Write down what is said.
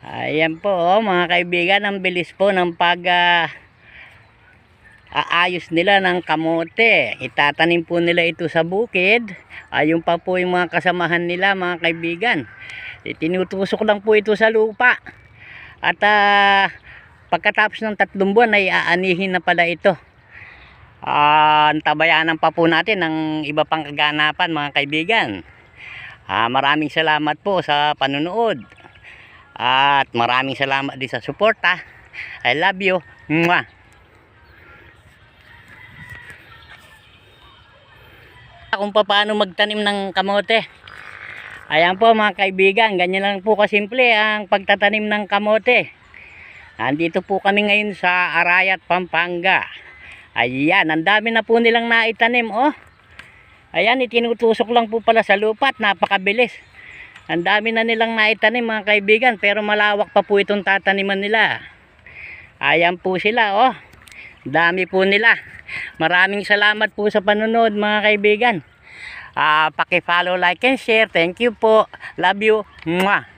Ayan po, mga kaibigan, ang bilis po ng aayos nila ng kamote. Itatanim po nila ito sa bukid. Ayun pa po yung mga kasamahan nila, mga kaibigan. Tinutusok lang po ito sa lupa. At pagkatapos ng 3 buwan ay aanihin na pala ito. Antabayanan pa po natin ng iba pang kaganapan, mga kaibigan. Maraming salamat po sa panonood. At maraming salamat din sa suporta. I love you. Mwah. Kung paano magtanim ng kamote. Ayan po, mga kaibigan, ganyan lang po kasimple ang pagtatanim ng kamote. Nandito po kami ngayon sa Arayat, Pampanga. Ayan, ang dami na po nilang naitanim, oh. Ayan, itinutusok lang po pala sa lupa at napakabilis. Ang dami na nilang naitanim, mga kaibigan, pero malawak pa po itong tataniman nila. Ayan po sila, oh. Dami po nila. Maraming salamat po sa panonood, mga kaibigan. Paki-follow, like and share. Thank you po. Love you. Mwah.